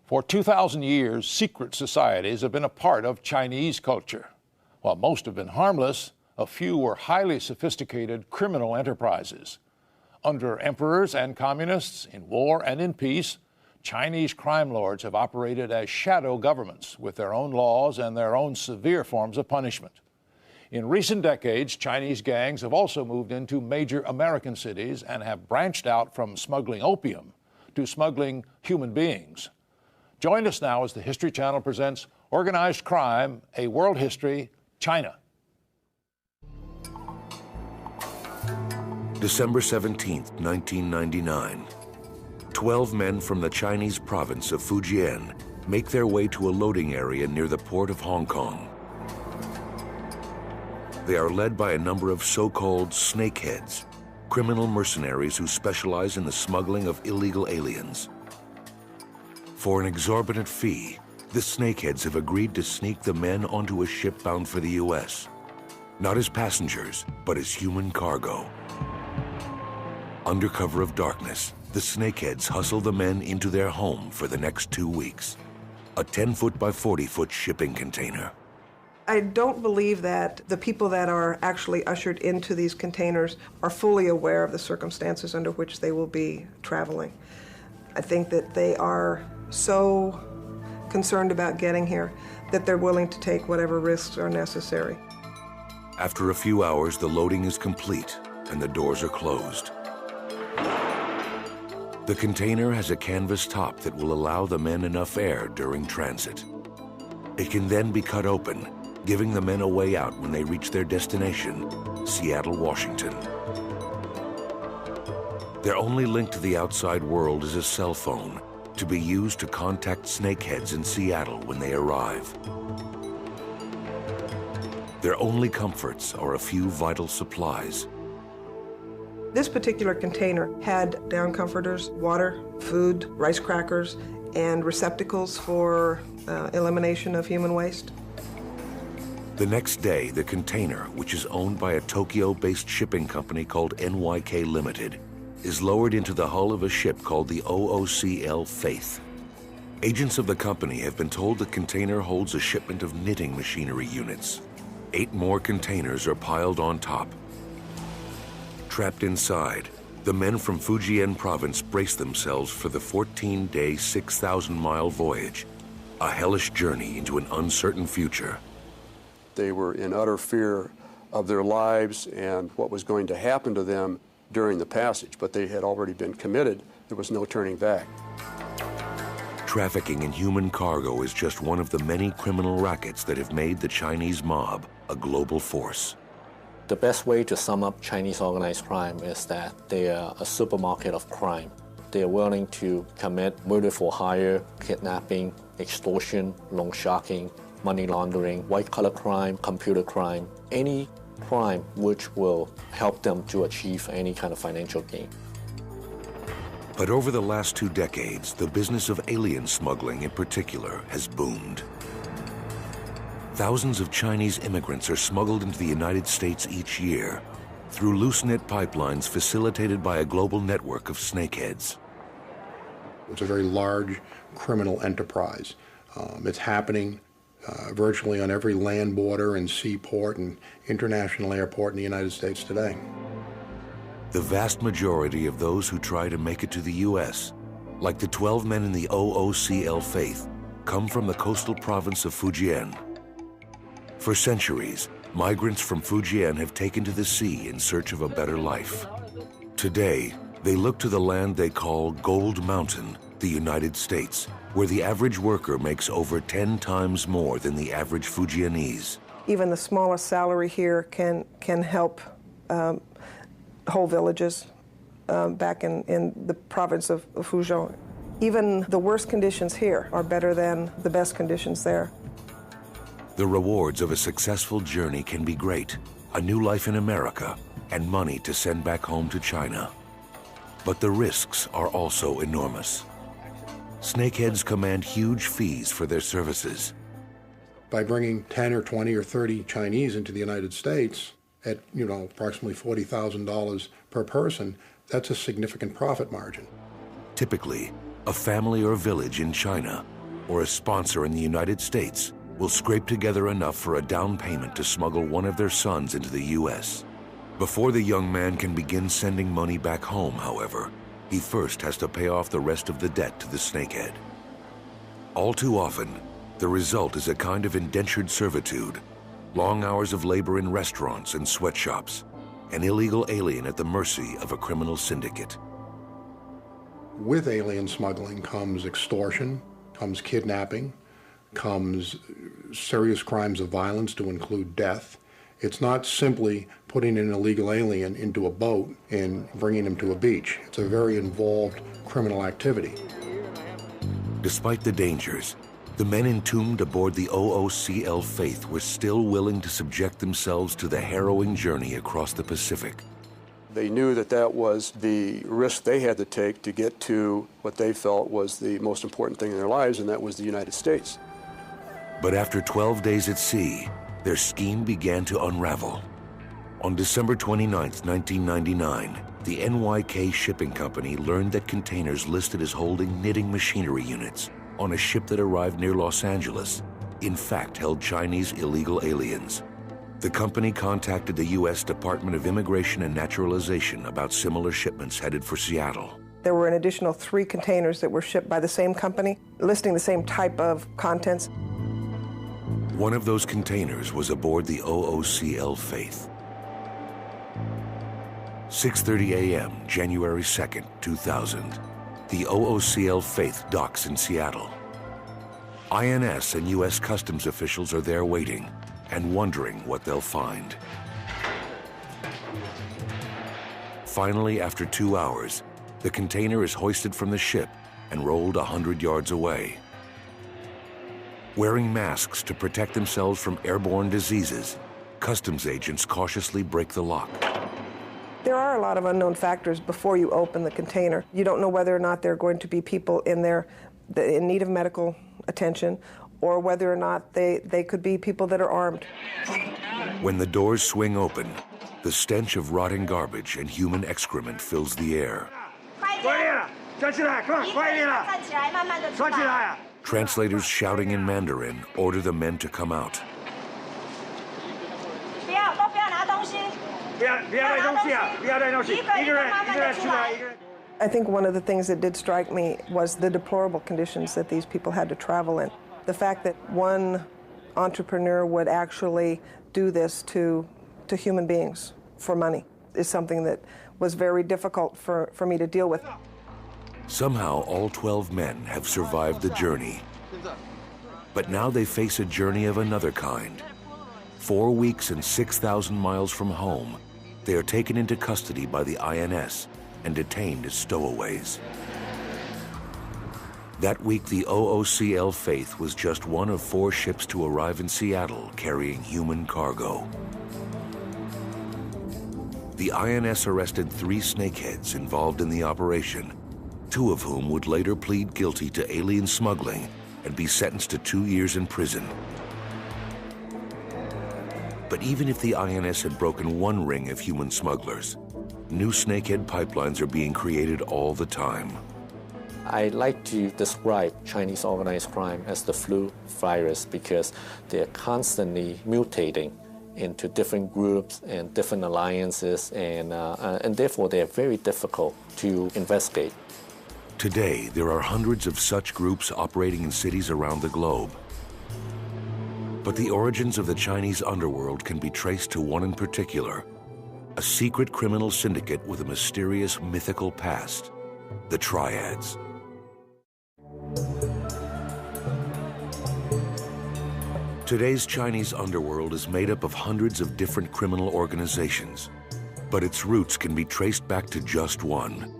For 2,000 years, secret societies have been a part of Chinese culture. While most have been harmless, a few were highly sophisticated criminal enterprises. Under emperors and communists, in war and in peace, Chinese crime lords have operated as shadow governments with their own laws and their own severe forms of punishment. In recent decades, Chinese gangs have also moved into major American cities and have branched out from smuggling opium to smuggling human beings. Join us now as the History Channel presents Organized Crime, A World History, China. December 17, 1999. 12 men from the Chinese province of Fujian make their way to a loading area near the port of Hong Kong. They are led by a number of so-called snakeheads, criminal mercenaries who specialize in the smuggling of illegal aliens. For an exorbitant fee, the snakeheads have agreed to sneak the men onto a ship bound for the U.S., not as passengers, but as human cargo. Under cover of darkness, the snakeheads hustle the men into their home for the next 2 weeks, a 10-foot by 40-foot shipping container. I don't believe that the people that are actually ushered into these containers are fully aware of the circumstances under which they will be traveling. I think that they are so concerned about getting here that they're willing to take whatever risks are necessary. After a few hours, the loading is complete and the doors are closed. The container has a canvas top that will allow the men enough air during transit. It can then be cut open, giving the men a way out when they reach their destination, Seattle, Washington. Their only link to the outside world is a cell phone to be used to contact snakeheads in Seattle when they arrive. Their only comforts are a few vital supplies. This particular container had down comforters, water, food, rice crackers, and receptacles for elimination of human waste. The next day, the container, which is owned by a Tokyo-based shipping company called NYK Limited, is lowered into the hull of a ship called the OOCL Faith. Agents of the company have been told the container holds a shipment of knitting machinery units. 8 more containers are piled on top. Trapped inside, the men from Fujian province brace themselves for the 14-day, 6,000-mile voyage, a hellish journey into an uncertain future. They were in utter fear of their lives and what was going to happen to them during the passage, but they had already been committed. There was no turning back. Trafficking in human cargo is just one of the many criminal rackets that have made the Chinese mob a global force. The best way to sum up Chinese organized crime is that they are a supermarket of crime. They are willing to commit murder for hire, kidnapping, extortion, loan sharking, money laundering, white-collar crime, computer crime, any crime which will help them to achieve any kind of financial gain. But over the last 2 decades, the business of alien smuggling in particular has boomed. Thousands of Chinese immigrants are smuggled into the United States each year through loose-knit pipelines facilitated by a global network of snakeheads. It's a very large criminal enterprise. It's happening virtually on every land border and seaport and international airport in the United States today. The vast majority of those who try to make it to the U.S., like the 12 men in the OOCL Faith, come from the coastal province of Fujian. For centuries, migrants from Fujian have taken to the sea in search of a better life. Today, they look to the land they call Gold Mountain, the United States, where the average worker makes over 10 times more than the average Fujianese. Even the smallest salary here can help whole villages back in the province of Fujian. Even the worst conditions here are better than the best conditions there. The rewards of a successful journey can be great, a new life in America, and money to send back home to China. But the risks are also enormous. Snakeheads command huge fees for their services. By bringing 10 or 20 or 30 Chinese into the United States at, approximately $40,000 per person, that's a significant profit margin. Typically, a family or village in China or a sponsor in the United States will scrape together enough for a down payment to smuggle one of their sons into the U.S. Before the young man can begin sending money back home, however, he first has to pay off the rest of the debt to the snakehead. All too often, the result is a kind of indentured servitude, long hours of labor in restaurants and sweatshops, an illegal alien at the mercy of a criminal syndicate. With alien smuggling comes extortion, comes kidnapping, comes serious crimes of violence to include death. It's not simply putting an illegal alien into a boat and bringing him to a beach. It's a very involved criminal activity. Despite the dangers, the men entombed aboard the OOCL Faith were still willing to subject themselves to the harrowing journey across the Pacific. They knew that that was the risk they had to take to get to what they felt was the most important thing in their lives, and that was the United States. But after 12 days at sea, their scheme began to unravel. On December 29, 1999, the NYK Shipping Company learned that containers listed as holding knitting machinery units on a ship that arrived near Los Angeles, in fact held Chinese illegal aliens. The company contacted the U.S. Department of Immigration and Naturalization about similar shipments headed for Seattle. There were an additional 3 containers that were shipped by the same company, listing the same type of contents. One of those containers was aboard the OOCL Faith. 6:30 a.m., January 2nd, 2000. The OOCL Faith docks in Seattle. INS and U.S. Customs officials are there waiting and wondering what they'll find. Finally, after 2 hours, the container is hoisted from the ship and rolled 100 yards away. Wearing masks to protect themselves from airborne diseases, customs agents cautiously break the lock. There are a lot of unknown factors before you open the container. You don't know whether or not there are going to be people in there in need of medical attention, or whether or not they could be people that are armed. When the doors swing open, the stench of rotting garbage and human excrement fills the air. Translators shouting in Mandarin order the men to come out. I think one of the things that did strike me was the deplorable conditions that these people had to travel in. The fact that one entrepreneur would actually do this to human beings for money is something that was very difficult for me to deal with. Somehow, all 12 men have survived the journey. But now they face a journey of another kind. 4 weeks and 6,000 miles from home, they are taken into custody by the INS and detained as stowaways. That week, the OOCL Faith was just one of 4 ships to arrive in Seattle carrying human cargo. The INS arrested 3 snakeheads involved in the operation, 2 of whom would later plead guilty to alien smuggling and be sentenced to 2 years in prison. But even if the INS had broken one ring of human smugglers, new snakehead pipelines are being created all the time. I like to describe Chinese organized crime as the flu virus because they're constantly mutating into different groups and different alliances, and therefore they're very difficult to investigate. Today, there are hundreds of such groups operating in cities around the globe. But the origins of the Chinese underworld can be traced to one in particular, a secret criminal syndicate with a mysterious mythical past, the Triads. Today's Chinese underworld is made up of hundreds of different criminal organizations, but its roots can be traced back to just one,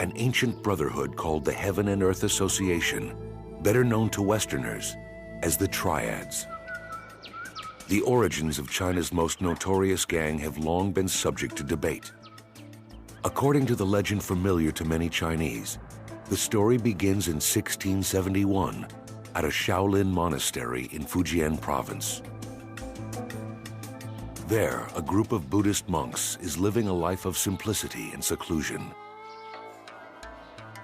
an ancient brotherhood called the Heaven and Earth Association, better known to Westerners as the Triads. The origins of China's most notorious gang have long been subject to debate. According to the legend familiar to many Chinese, the story begins in 1671 at a Shaolin monastery in Fujian province. There, a group of Buddhist monks is living a life of simplicity and seclusion.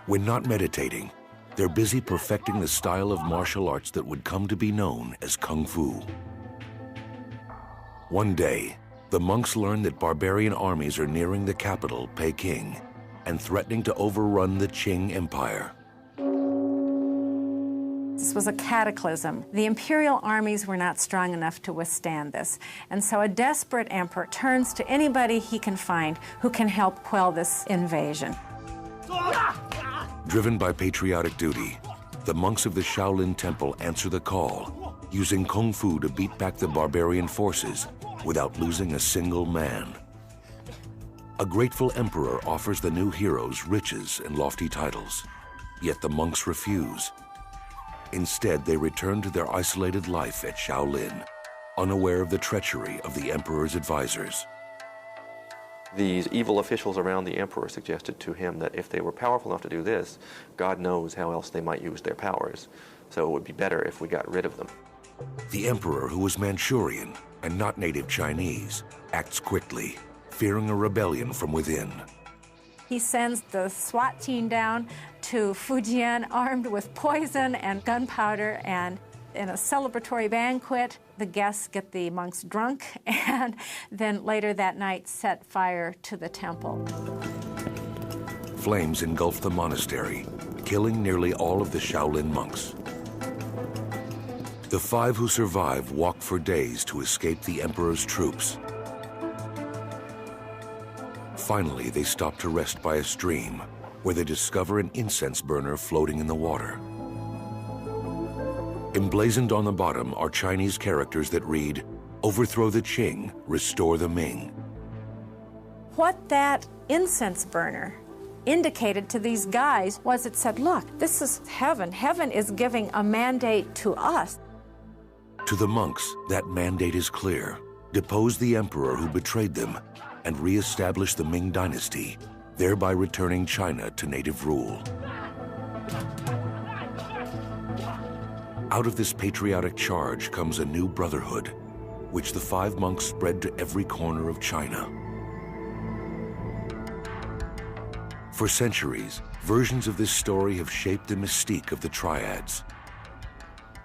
When not meditating, they're busy perfecting the style of martial arts that would come to be known as Kung Fu. One day, the monks learn that barbarian armies are nearing the capital, Peking, and threatening to overrun the Qing Empire. This was a cataclysm. The imperial armies were not strong enough to withstand this. And so a desperate emperor turns to anybody he can find who can help quell this invasion. Driven by patriotic duty, the monks of the Shaolin Temple answer the call, using Kung Fu to beat back the barbarian forces without losing a single man. A grateful emperor offers the new heroes riches and lofty titles, yet the monks refuse. Instead, they return to their isolated life at Shaolin, unaware of the treachery of the emperor's advisors. These evil officials around the emperor suggested to him that if they were powerful enough to do this, God knows how else they might use their powers. So it would be better if we got rid of them. The emperor, who was Manchurian and not native Chinese, acts quickly, fearing a rebellion from within. He sends the SWAT team down to Fujian armed with poison and gunpowder, and in a celebratory banquet, the guests get the monks drunk and then later that night set fire to the temple. Flames engulf the monastery, killing nearly all of the Shaolin monks. The 5 who survive walk for days to escape the emperor's troops. Finally, they stop to rest by a stream, where they discover an incense burner floating in the water. Emblazoned on the bottom are Chinese characters that read, "Overthrow the Qing, restore the Ming." What that incense burner indicated to these guys was it said, look, this is heaven. Heaven is giving a mandate to us. To the monks, that mandate is clear. Depose the emperor who betrayed them and re-establish the Ming dynasty, thereby returning China to native rule. Out of this patriotic charge comes a new brotherhood, which the 5 monks spread to every corner of China. For centuries, versions of this story have shaped the mystique of the triads.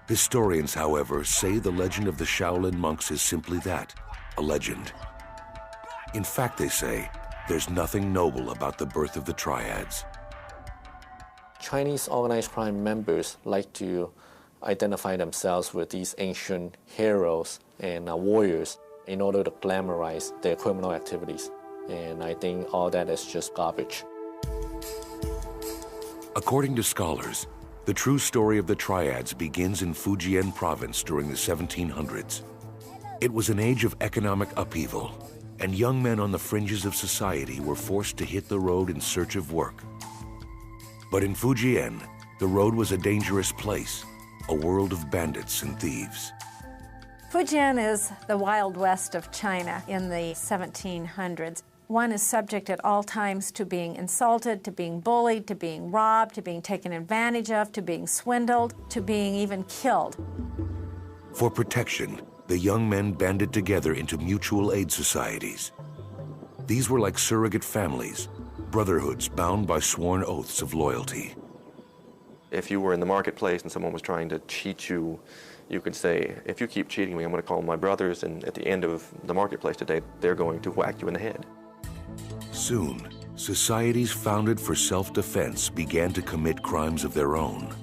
Historians, however, say the legend of the Shaolin monks is simply that, a legend. In fact, they say, there's nothing noble about the birth of the triads. Chinese organized crime members like to identify themselves with these ancient heroes and warriors in order to glamorize their criminal activities. And I think all that is just garbage. According to scholars, the true story of the triads begins in Fujian province during the 1700s. It was an age of economic upheaval, and young men on the fringes of society were forced to hit the road in search of work. But in Fujian, the road was a dangerous place, a world of bandits and thieves. Fujian is the Wild West of China in the 1700s. One is subject at all times to being insulted, to being bullied, to being robbed, to being taken advantage of, to being swindled, to being even killed. For protection, the young men banded together into mutual aid societies. These were like surrogate families, brotherhoods bound by sworn oaths of loyalty. If you were in the marketplace and someone was trying to cheat you, you could say, if you keep cheating me, I'm going to call my brothers, and at the end of the marketplace today, they're going to whack you in the head. Soon, societies founded for self-defense began to commit crimes of their own.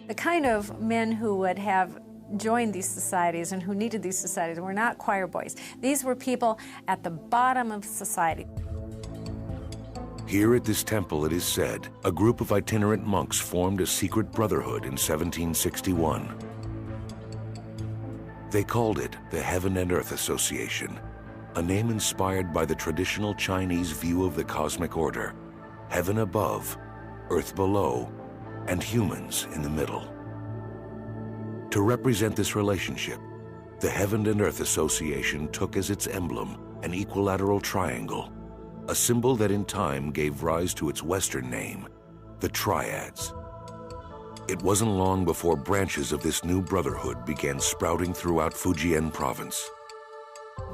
The kind of men who would have joined these societies and who needed these societies were not choir boys. These were people at the bottom of society. Here at this temple, it is said, a group of itinerant monks formed a secret brotherhood in 1761. They called it the Heaven and Earth Association, a name inspired by the traditional Chinese view of the cosmic order, heaven above, earth below, and humans in the middle. To represent this relationship, the Heaven and Earth Association took as its emblem an equilateral triangle, a symbol that in time gave rise to its Western name, the Triads. It wasn't long before branches of this new brotherhood began sprouting throughout Fujian province.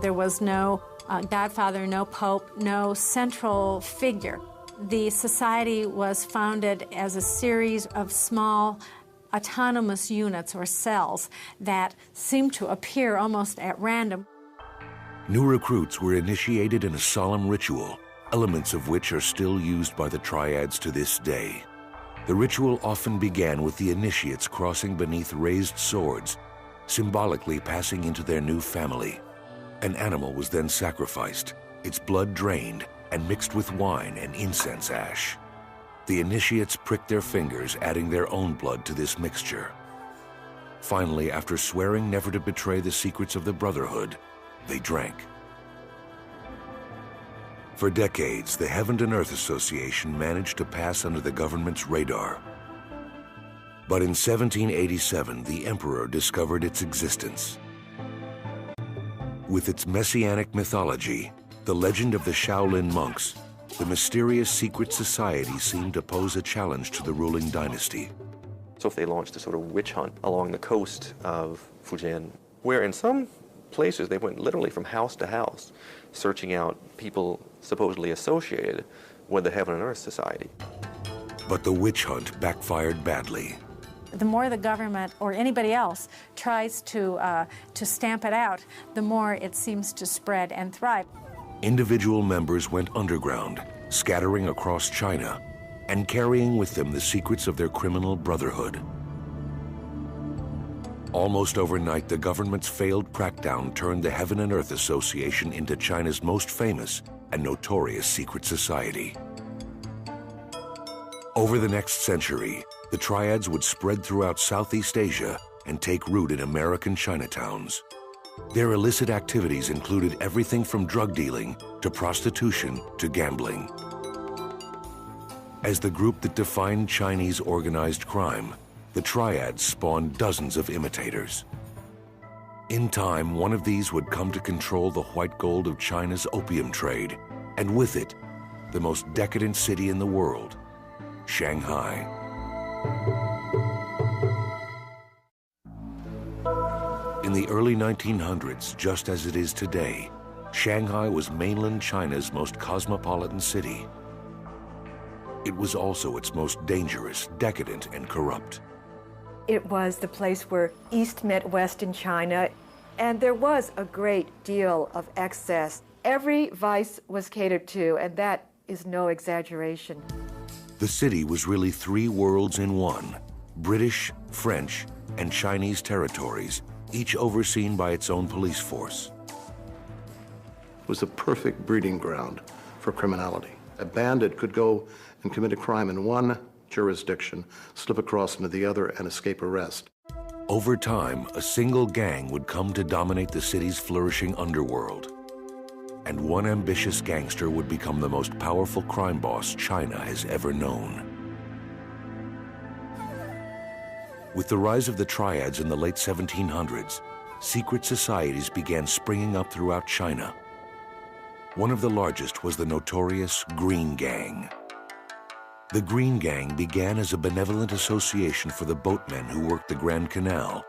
There was no godfather, no pope, no central figure. The society was founded as a series of small autonomous units or cells that seemed to appear almost at random. New recruits were initiated in a solemn ritual, elements of which are still used by the triads to this day. The ritual often began with the initiates crossing beneath raised swords, symbolically passing into their new family. An animal was then sacrificed, its blood drained, and mixed with wine and incense ash. The initiates pricked their fingers, adding their own blood to this mixture. Finally, after swearing never to betray the secrets of the Brotherhood, they drank. For decades, the Heaven and Earth Association managed to pass under the government's radar. But in 1787, the emperor discovered its existence. With its messianic mythology, the legend of the Shaolin monks, the mysterious secret society seemed to pose a challenge to the ruling dynasty. So if they launched a sort of witch hunt along the coast of Fujian, where in some places they went literally from house to house, searching out people supposedly associated with the Heaven and Earth Society. But the witch hunt backfired badly. The more the government or anybody else tries to stamp it out, the more it seems to spread and thrive. Individual members went underground, scattering across China, and carrying with them the secrets of their criminal brotherhood. Almost overnight, the government's failed crackdown turned the Heaven and Earth Association into China's most famous and notorious secret society. Over the next century, the triads would spread throughout Southeast Asia and take root in American Chinatowns. Their illicit activities included everything from drug dealing to prostitution to gambling. As the group that defined Chinese organized crime, the triads spawned dozens of imitators. In time, one of these would come to control the white gold of China's opium trade, and with it, the most decadent city in the world, Shanghai. In the early 1900s, just as it is today, Shanghai was mainland China's most cosmopolitan city. It was also its most dangerous, decadent, and corrupt. It was the place where East met West in China, and there was a great deal of excess. Every vice was catered to, and that is no exaggeration. The city was really three worlds in one: British, French, and Chinese territories, each overseen by its own police force. It was a perfect breeding ground for criminality. A bandit could go and commit a crime in one jurisdiction, slip across into the other, and escape arrest. Over time, a single gang would come to dominate the city's flourishing underworld. And one ambitious gangster would become the most powerful crime boss China has ever known. With the rise of the triads in the late 1700s, secret societies began springing up throughout China. One of the largest was the notorious Green Gang. The Green Gang began as a benevolent association for the boatmen who worked the Grand Canal,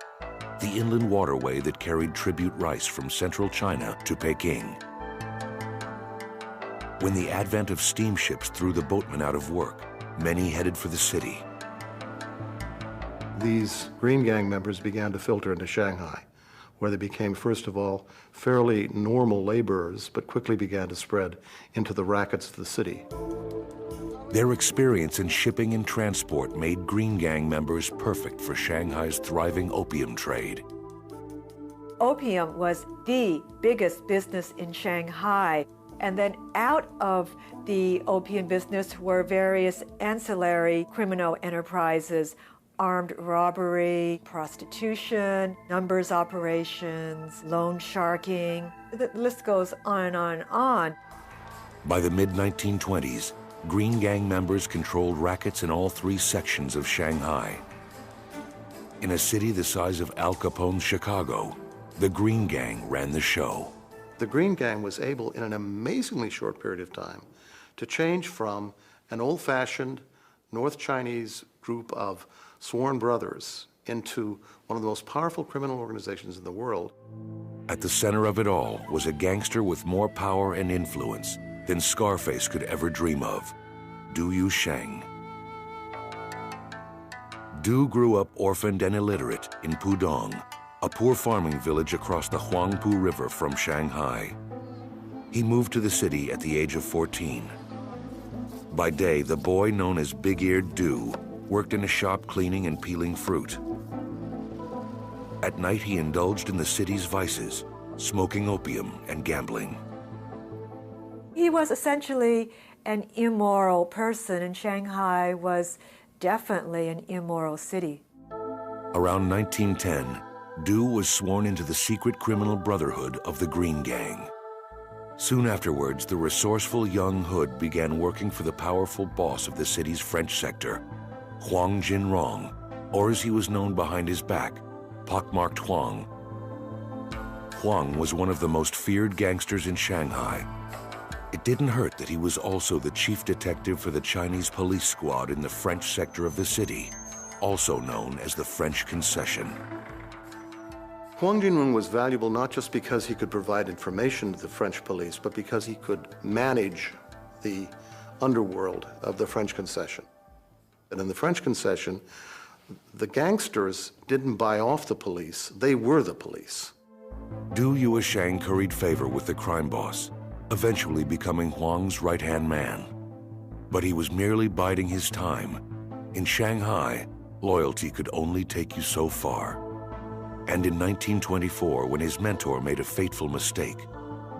the inland waterway that carried tribute rice from central China to Peking. When the advent of steamships threw the boatmen out of work, many headed for the city. These Green Gang members began to filter into Shanghai, where they became, first of all, fairly normal laborers, but quickly began to spread into the rackets of the city. Their experience in shipping and transport made Green Gang members perfect for Shanghai's thriving opium trade. Opium was the biggest business in Shanghai. And then out of the opium business were various ancillary criminal enterprises: armed robbery, prostitution, numbers operations, loan sharking. The list goes on and on and on. By the mid-1920s, Green Gang members controlled rackets in all three sections of Shanghai. In a city the size of Al Capone's Chicago, the Green Gang ran the show. The Green Gang was able, in an amazingly short period of time, to change from an old-fashioned North Chinese group of sworn brothers into one of the most powerful criminal organizations in the world. At the center of it all was a gangster with more power and influence than Scarface could ever dream of: Du Yusheng. Du grew up orphaned and illiterate in Pudong, a poor farming village across the Huangpu River from Shanghai. He moved to the city at the age of 14. By day, the boy known as Big-Eared Du worked in a shop cleaning and peeling fruit. At night, he indulged in the city's vices, smoking opium and gambling. He was essentially an immoral person, and Shanghai was definitely an immoral city. Around 1910, Du was sworn into the secret criminal brotherhood of the Green Gang. Soon afterwards, the resourceful young Hood began working for the powerful boss of the city's French sector, Huang Jinrong, or as he was known behind his back, Pockmarked Huang. Huang was one of the most feared gangsters in Shanghai. It didn't hurt that he was also the chief detective for the Chinese police squad in the French sector of the city, also known as the French Concession. Huang Jinrong was valuable not just because he could provide information to the French police, but because he could manage the underworld of the French Concession. And in the French Concession, the gangsters didn't buy off the police, they were the police. Du Yusheng curried favor with the crime boss, eventually becoming Huang's right-hand man. But he was merely biding his time. In Shanghai, loyalty could only take you so far. And in 1924, when his mentor made a fateful mistake,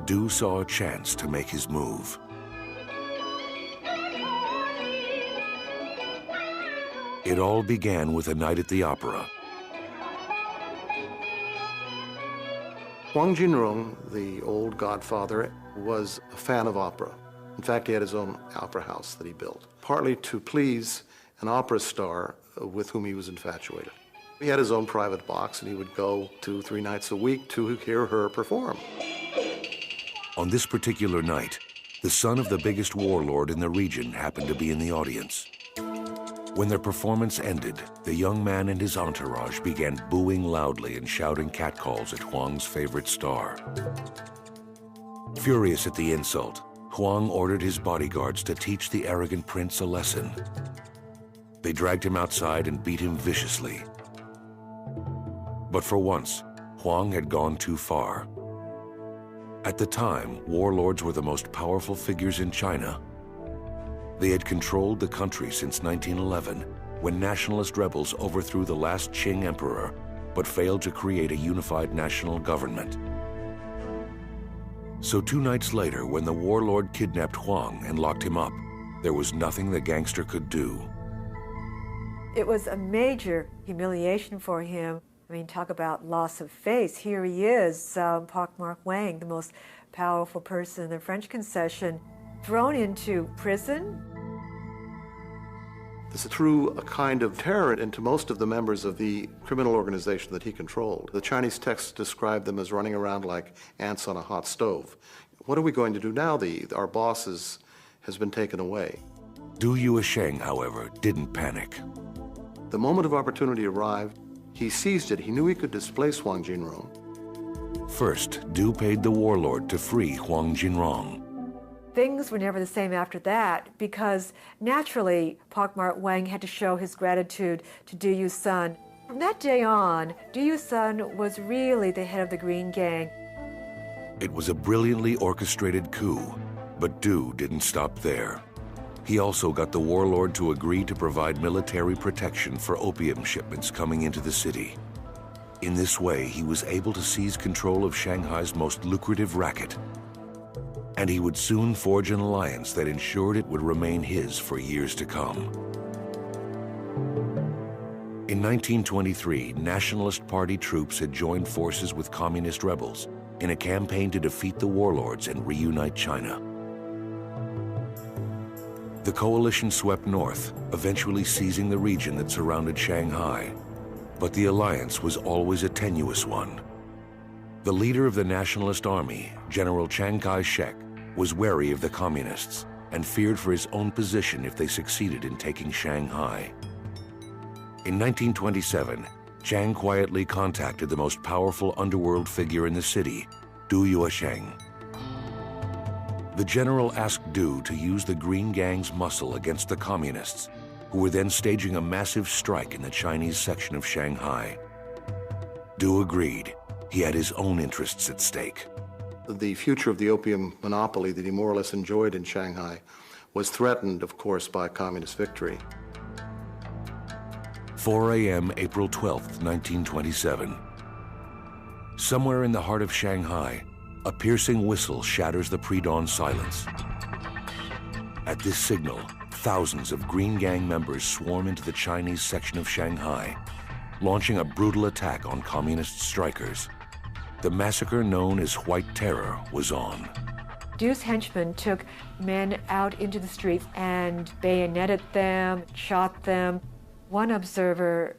Du saw a chance to make his move. It all began with a night at the opera. Huang Jinrong, the old godfather, was a fan of opera. In fact, he had his own opera house that he built, partly to please an opera star with whom he was infatuated. He had his own private box, and he would go 2-3 nights a week to hear her perform. On this particular night, the son of the biggest warlord in the region happened to be in the audience. When their performance ended, the young man and his entourage began booing loudly and shouting catcalls at Huang's favorite star. Furious at the insult, Huang ordered his bodyguards to teach the arrogant prince a lesson. They dragged him outside and beat him viciously. But for once, Huang had gone too far. At the time, warlords were the most powerful figures in China. They had controlled the country since 1911, when nationalist rebels overthrew the last Qing emperor, but failed to create a unified national government. So 2 nights later, when the warlord kidnapped Huang and locked him up, there was nothing the gangster could do. It was a major humiliation for him. I mean, talk about loss of face. Here he is, Pockmarked Wang, the most powerful person in the French Concession, thrown into prison. This threw a kind of terror into most of the members of the criminal organization that he controlled. The Chinese texts describe them as running around like ants on a hot stove. What are we going to do now? Our boss has been taken away. Du Yusheng, however, didn't panic. The moment of opportunity arrived. He seized it. He knew he could displace Huang Jinrong. First, Du paid the warlord to free Huang Jinrong. Things were never the same after that, because naturally, Pockmarked Wang had to show his gratitude to Du Yu's son. From that day on, Du Yu's son was really the head of the Green Gang. It was a brilliantly orchestrated coup, but Du didn't stop there. He also got the warlord to agree to provide military protection for opium shipments coming into the city. In this way, he was able to seize control of Shanghai's most lucrative racket. And he would soon forge an alliance that ensured it would remain his for years to come. In 1923, Nationalist Party troops had joined forces with communist rebels in a campaign to defeat the warlords and reunite China. The coalition swept north, eventually seizing the region that surrounded Shanghai. But the alliance was always a tenuous one. The leader of the Nationalist Army, General Chiang Kai-shek, was wary of the communists and feared for his own position if they succeeded in taking Shanghai. In 1927, Chiang quietly contacted the most powerful underworld figure in the city, Du Yusheng. The general asked Du to use the Green Gang's muscle against the communists, who were then staging a massive strike in the Chinese section of Shanghai. Du agreed. He had his own interests at stake. The future of the opium monopoly that he more or less enjoyed in Shanghai was threatened, of course, by communist victory. 4 a.m., April 12, 1927. Somewhere in the heart of Shanghai, a piercing whistle shatters the pre-dawn silence. At this signal, thousands of Green Gang members swarm into the Chinese section of Shanghai, launching a brutal attack on communist strikers. The massacre known as White Terror was on. Du's henchmen took men out into the streets and bayoneted them, shot them. One observer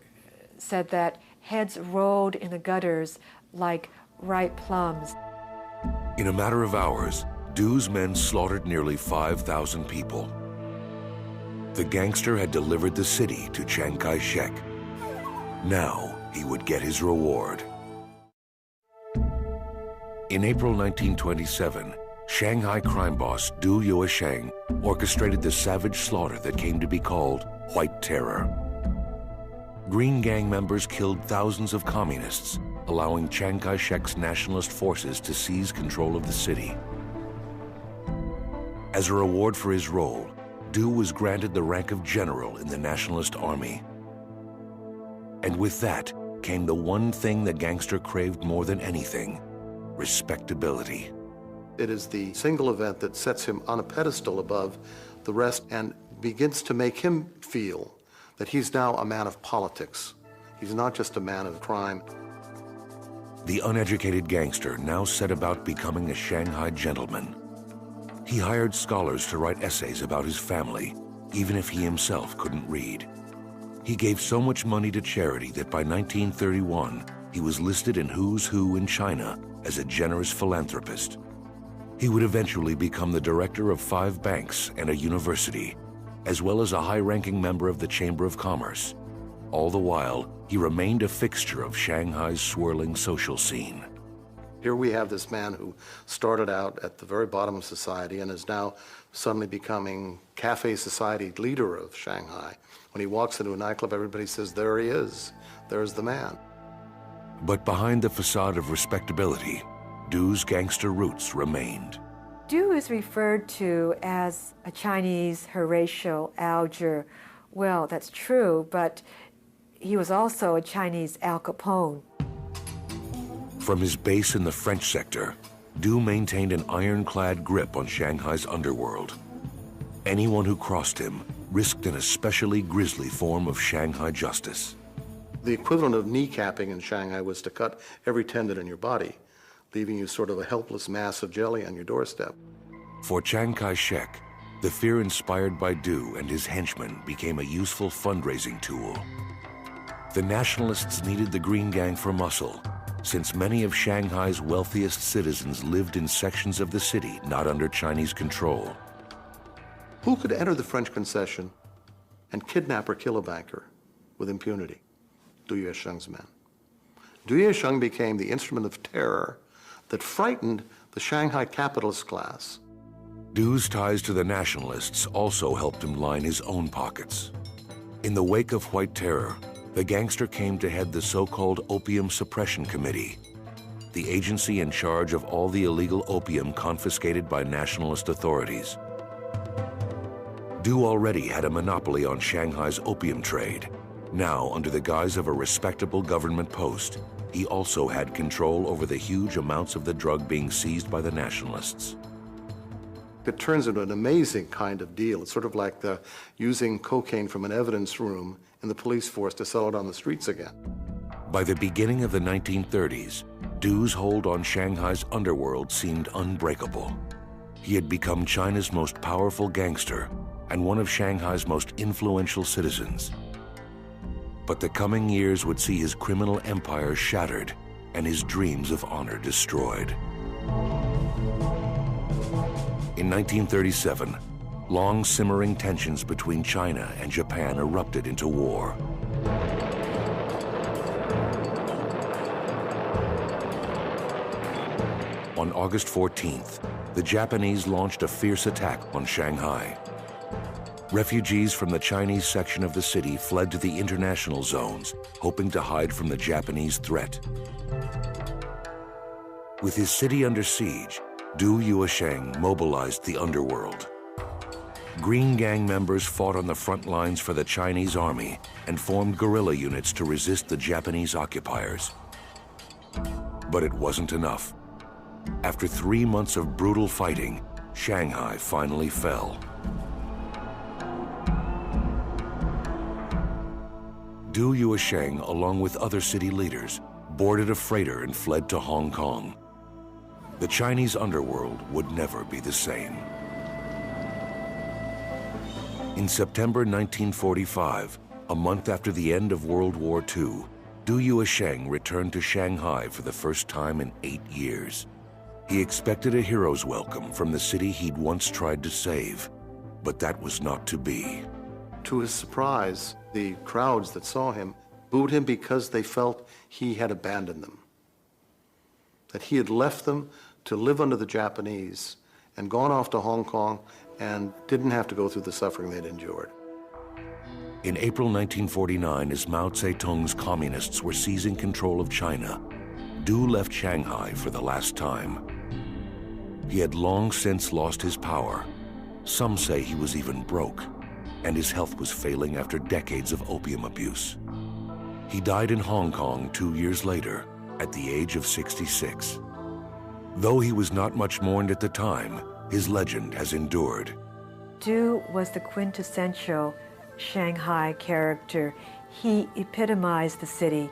said that heads rolled in the gutters like ripe plums. In a matter of hours, Du's men slaughtered nearly 5,000 people. The gangster had delivered the city to Chiang Kai-shek. Now he would get his reward. In April 1927, Shanghai crime boss Du Yuesheng orchestrated the savage slaughter that came to be called White Terror. Green Gang members killed thousands of communists, allowing Chiang Kai-shek's nationalist forces to seize control of the city. As a reward for his role, Du was granted the rank of general in the nationalist army. And with that came the one thing the gangster craved more than anything: respectability. It is the single event that sets him on a pedestal above the rest and begins to make him feel that he's now a man of politics. He's not just a man of crime. The uneducated gangster now set about becoming a Shanghai gentleman. He hired scholars to write essays about his family, even if he himself couldn't read. He gave so much money to charity that by 1931, he was listed in Who's Who in China as a generous philanthropist. He would eventually become the director of 5 banks and a university, as well as a high-ranking member of the Chamber of Commerce. All the while, he remained a fixture of Shanghai's swirling social scene. Here we have this man who started out at the very bottom of society and is now suddenly becoming cafe society leader of Shanghai. When he walks into a nightclub, everybody says, there he is, there's the man. But behind the facade of respectability, Du's gangster roots remained. Du is referred to as a Chinese Horatio Alger. Well, that's true, but he was also a Chinese Al Capone. From his base in the French sector, Du maintained an ironclad grip on Shanghai's underworld. Anyone who crossed him risked an especially grisly form of Shanghai justice. The equivalent of kneecapping in Shanghai was to cut every tendon in your body, leaving you sort of a helpless mass of jelly on your doorstep. For Chiang Kai-shek, the fear inspired by Du and his henchmen became a useful fundraising tool. The nationalists needed the Green Gang for muscle, since many of Shanghai's wealthiest citizens lived in sections of the city not under Chinese control. Who could enter the French concession and kidnap or kill a banker with impunity? Du Yuesheng's men. Du Yuesheng became the instrument of terror that frightened the Shanghai capitalist class. Du's ties to the nationalists also helped him line his own pockets. In the wake of White Terror, the gangster came to head the so-called Opium Suppression Committee, the agency in charge of all the illegal opium confiscated by nationalist authorities. Du already had a monopoly on Shanghai's opium trade. Now, under the guise of a respectable government post, he also had control over the huge amounts of the drug being seized by the nationalists. It turns into an amazing kind of deal. It's sort of like using cocaine from an evidence room in the police force to sell it on the streets again. By the beginning of the 1930s, Du's hold on Shanghai's underworld seemed unbreakable. He had become China's most powerful gangster and one of Shanghai's most influential citizens. But the coming years would see his criminal empire shattered and his dreams of honor destroyed. In 1937, long simmering tensions between China and Japan erupted into war. On August 14th, the Japanese launched a fierce attack on Shanghai. Refugees from the Chinese section of the city fled to the international zones, hoping to hide from the Japanese threat. With his city under siege, Du Yuesheng mobilized the underworld. Green Gang members fought on the front lines for the Chinese army and formed guerrilla units to resist the Japanese occupiers. But it wasn't enough. After 3 months of brutal fighting, Shanghai finally fell. Du Yuesheng, along with other city leaders, boarded a freighter and fled to Hong Kong. The Chinese underworld would never be the same. In September 1945, a month after the end of World War II, Du Yuesheng returned to Shanghai for the first time in 8 years. He expected a hero's welcome from the city he'd once tried to save, but that was not to be. To his surprise, the crowds that saw him booed him because they felt he had abandoned them, that he had left them to live under the Japanese and gone off to Hong Kong and didn't have to go through the suffering they'd endured. In April 1949, as Mao Zedong's communists were seizing control of China, Du left Shanghai for the last time. He had long since lost his power. Some say he was even broke, and his health was failing after decades of opium abuse. He died in Hong Kong 2 years later, at the age of 66. Though he was not much mourned at the time, his legend has endured. Du was the quintessential Shanghai character. He epitomized the city.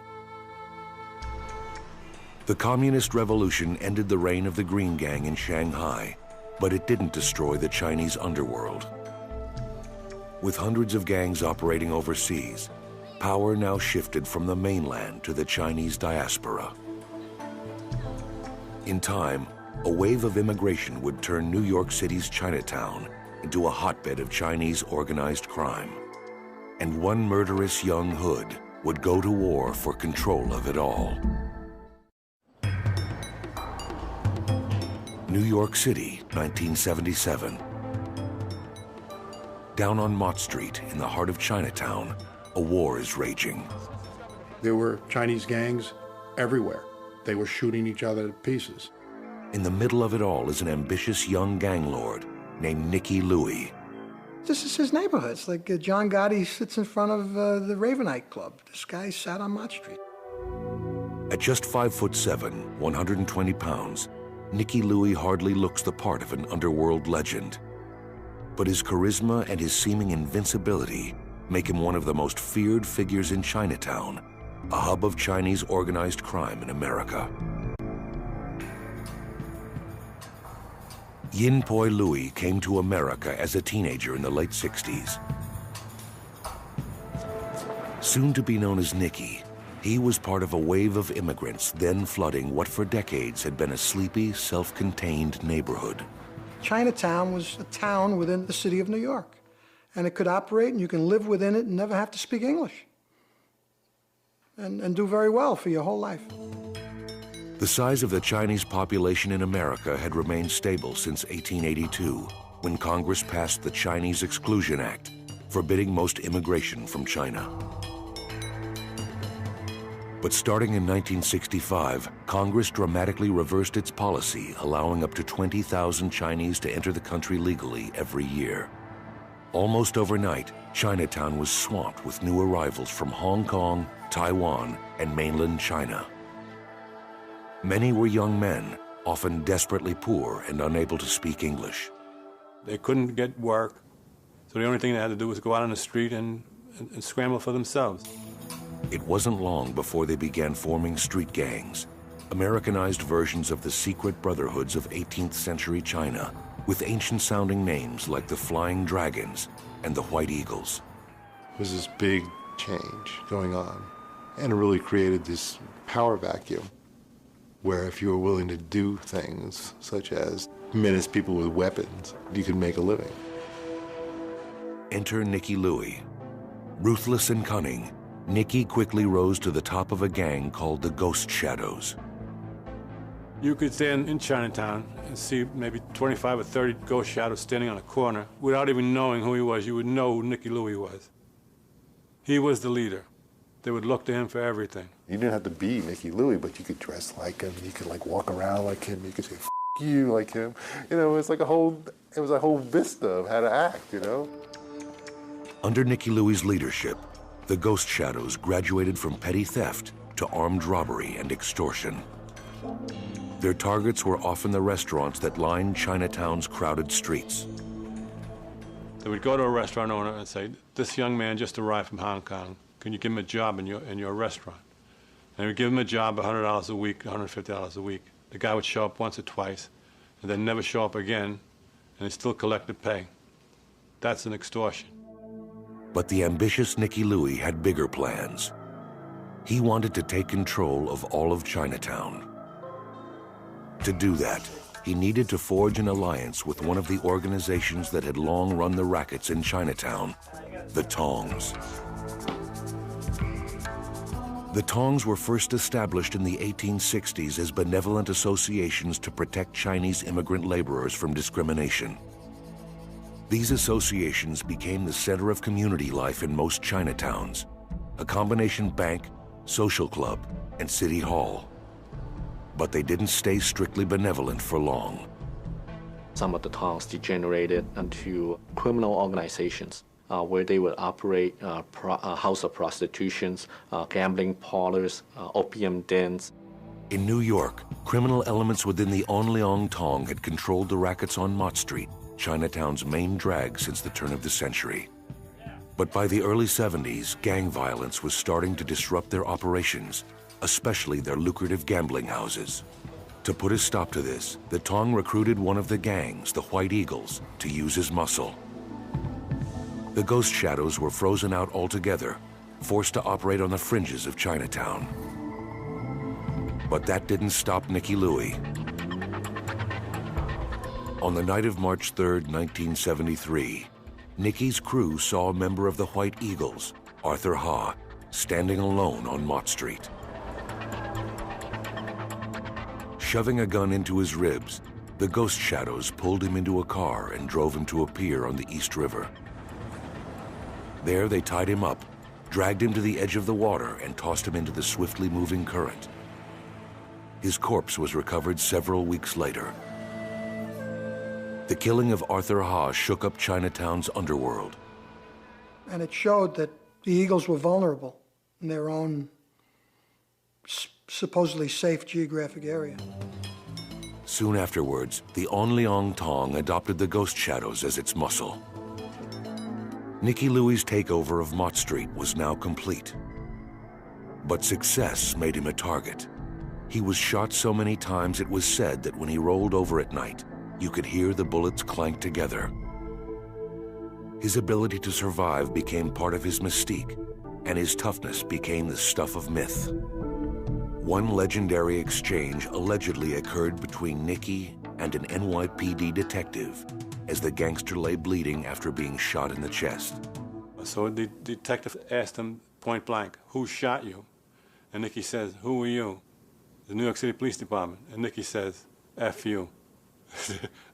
The Communist Revolution ended the reign of the Green Gang in Shanghai, but it didn't destroy the Chinese underworld. With hundreds of gangs operating overseas, power now shifted from the mainland to the Chinese diaspora. In time, a wave of immigration would turn New York City's Chinatown into a hotbed of Chinese organized crime. And one murderous young hood would go to war for control of it all. New York City, 1977. Down on Mott Street, in the heart of Chinatown, a war is raging. There were Chinese gangs everywhere. They were shooting each other to pieces. In the middle of it all is an ambitious young gang lord named Nicky Louie. This is his neighborhood. It's like John Gotti sits in front of the Ravenite Club. This guy sat on Mott Street. At just 5'7", 120 pounds, Nicky Louie hardly looks the part of an underworld legend. But his charisma and his seeming invincibility make him one of the most feared figures in Chinatown, a hub of Chinese organized crime in America. Yin Poi Louie came to America as a teenager in the late 60s. Soon to be known as Nicky, he was part of a wave of immigrants then flooding what for decades had been a sleepy, self-contained neighborhood. Chinatown was a town within the city of New York, and it could operate, and you can live within it and never have to speak English, and do very well for your whole life. The size of the Chinese population in America had remained stable since 1882, when Congress passed the Chinese Exclusion Act, forbidding most immigration from China. But starting in 1965, Congress dramatically reversed its policy, allowing up to 20,000 Chinese to enter the country legally every year. Almost overnight, Chinatown was swamped with new arrivals from Hong Kong, Taiwan, and mainland China. Many were young men, often desperately poor and unable to speak English. They couldn't get work, so the only thing they had to do was go out on the street and scramble for themselves. It wasn't long before they began forming street gangs, Americanized versions of the secret brotherhoods of 18th century China, with ancient-sounding names like the Flying Dragons and the White Eagles. It was this big change going on, and it really created this power vacuum where if you were willing to do things such as menace people with weapons, you could make a living. Enter Nicky Louie. Ruthless and cunning, Nicky quickly rose to the top of a gang called the Ghost Shadows. You could stand in Chinatown and see maybe 25 or 30 ghost shadows standing on a corner. Without even knowing who he was, you would know who Nicky Louie was. He was the leader. They would look to him for everything. You didn't have to be Nicky Louie, but you could dress like him. You could like walk around like him. You could say "F you" like him. You know, it was a whole vista of how to act. You know. Under Nicky Louie's leadership, the ghost shadows graduated from petty theft to armed robbery and extortion. Their targets were often the restaurants that lined Chinatown's crowded streets. They would go to a restaurant owner and say, "This young man just arrived from Hong Kong. Can you give him a job in your restaurant?" And they would give him a job, $100 a week, $150 a week. The guy would show up once or twice, and then never show up again, and he still collected pay. That's an extortion. But the ambitious Nicky Louie had bigger plans. He wanted to take control of all of Chinatown. To do that, he needed to forge an alliance with one of the organizations that had long run the rackets in Chinatown, the Tongs. The Tongs were first established in the 1860s as benevolent associations to protect Chinese immigrant laborers from discrimination. These associations became the center of community life in most Chinatowns, a combination bank, social club, and city hall. But they didn't stay strictly benevolent for long. Some of the Tongs degenerated into criminal organizations where they would operate house of prostitutions, gambling parlors, opium dens. In New York, criminal elements within the Onleong Tong had controlled the rackets on Mott Street, Chinatown's main drag since the turn of the century. But by the early 70s, gang violence was starting to disrupt their operations, especially their lucrative gambling houses. To put a stop to this, the Tong recruited one of the gangs, the White Eagles, to use his muscle. The ghost shadows were frozen out altogether, forced to operate on the fringes of Chinatown. But that didn't stop Nicky Louie. On the night of March 3rd, 1973, Nicky's crew saw a member of the White Eagles, Arthur Ha, standing alone on Mott Street. Shoving a gun into his ribs, the ghost shadows pulled him into a car and drove him to a pier on the East River. There they tied him up, dragged him to the edge of the water, and tossed him into the swiftly moving current. His corpse was recovered several weeks later. The killing of Arthur Ha shook up Chinatown's underworld. And it showed that the Eagles were vulnerable in their own supposedly safe geographic area. Soon afterwards, the Onleong Tong adopted the ghost shadows as its muscle. Nicky Louie's takeover of Mott Street was now complete. But success made him a target. He was shot so many times it was said that when he rolled over at night, you could hear the bullets clank together. His ability to survive became part of his mystique, and his toughness became the stuff of myth. One legendary exchange allegedly occurred between Nicky and an NYPD detective as the gangster lay bleeding after being shot in the chest. So the detective asked him point blank, "Who shot you?" And Nicky says, "Who are you?" "The New York City Police Department." And Nicky says, "F you."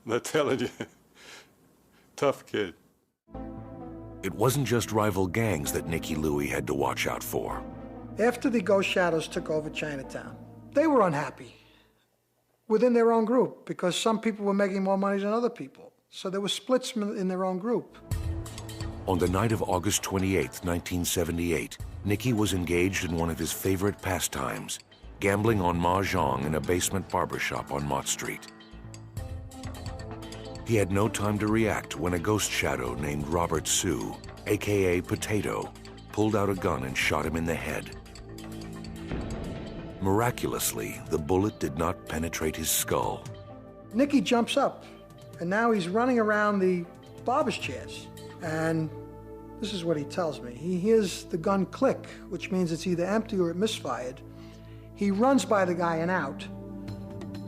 They're telling you. Tough kid. It wasn't just rival gangs that Nicky Louie had to watch out for. After the ghost shadows took over Chinatown, they were unhappy within their own group because some people were making more money than other people. So there were splits in their own group. On the night of August 28, 1978, Nicky was engaged in one of his favorite pastimes, gambling on mahjong in a basement barbershop on Mott Street. He had no time to react when a ghost shadow named Robert Sue, aka Potato, pulled out a gun and shot him in the head. Miraculously, the bullet did not penetrate his skull. Nicky jumps up, and now he's running around the barber's chairs. And this is what he tells me. He hears the gun click, which means it's either empty or it misfired. He runs by the guy and out,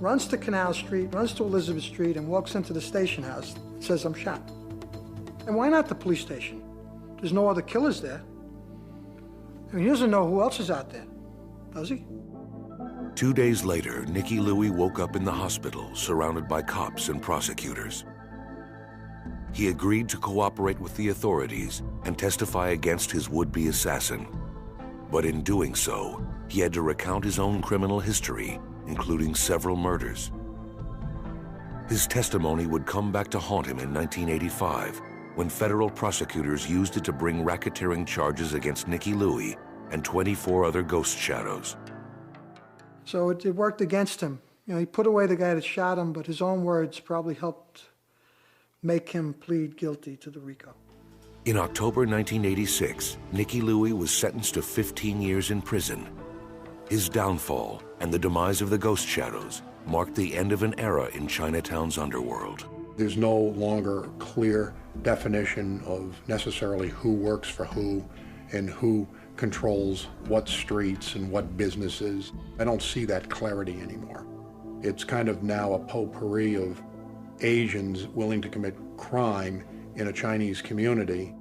runs to Canal Street, runs to Elizabeth Street, and walks into the station house and says, "I'm shot." And why not the police station? There's no other killers there. I mean, he doesn't know who else is out there, does he? 2 days later, Nicky Louie woke up in the hospital, surrounded by cops and prosecutors. He agreed to cooperate with the authorities and testify against his would-be assassin. But in doing so, he had to recount his own criminal history, including several murders. His testimony would come back to haunt him in 1985, when federal prosecutors used it to bring racketeering charges against Nicky Louie and 24 other ghost shadows. So it worked against him. You know, he put away the guy that shot him, but his own words probably helped make him plead guilty to the RICO. In October 1986, Nicky Louie was sentenced to 15 years in prison. His downfall and the demise of the ghost shadows marked the end of an era in Chinatown's underworld. There's no longer clear definition of necessarily who works for who and who controls what streets and what businesses. I don't see that clarity anymore. It's kind of now a potpourri of Asians willing to commit crime in a Chinese community.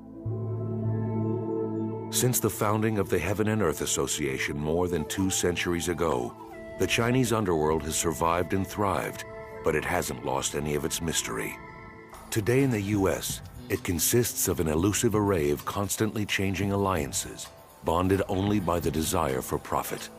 Since the founding of the Heaven and Earth Association more than 2 centuries ago, the Chinese underworld has survived and thrived, but it hasn't lost any of its mystery. Today in the U.S., it consists of an elusive array of constantly changing alliances, bonded only by the desire for profit.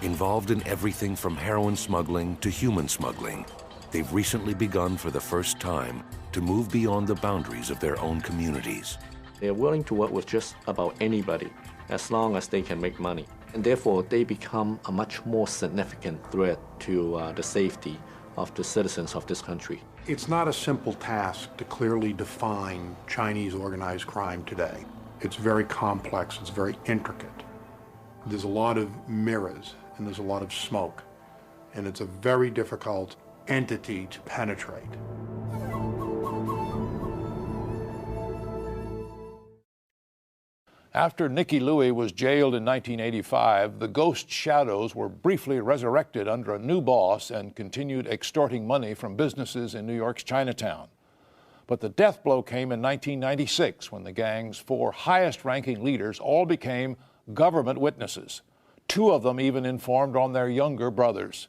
Involved in everything from heroin smuggling to human smuggling, they've recently begun for the first time to move beyond the boundaries of their own communities. They're willing to work with just about anybody as long as they can make money. And therefore, they become a much more significant threat to the safety of the citizens of this country. It's not a simple task to clearly define Chinese organized crime today. It's very complex, it's very intricate. There's a lot of mirrors and there's a lot of smoke, and it's a very difficult entity to penetrate. After Nicky Louie was jailed in 1985, the ghost shadows were briefly resurrected under a new boss and continued extorting money from businesses in New York's Chinatown. But the death blow came in 1996 when the gang's 4 highest-ranking leaders all became government witnesses. 2 of them even informed on their younger brothers.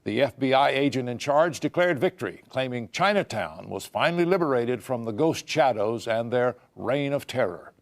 The FBI agent in charge declared victory, claiming Chinatown was finally liberated from the ghost shadows and their reign of terror.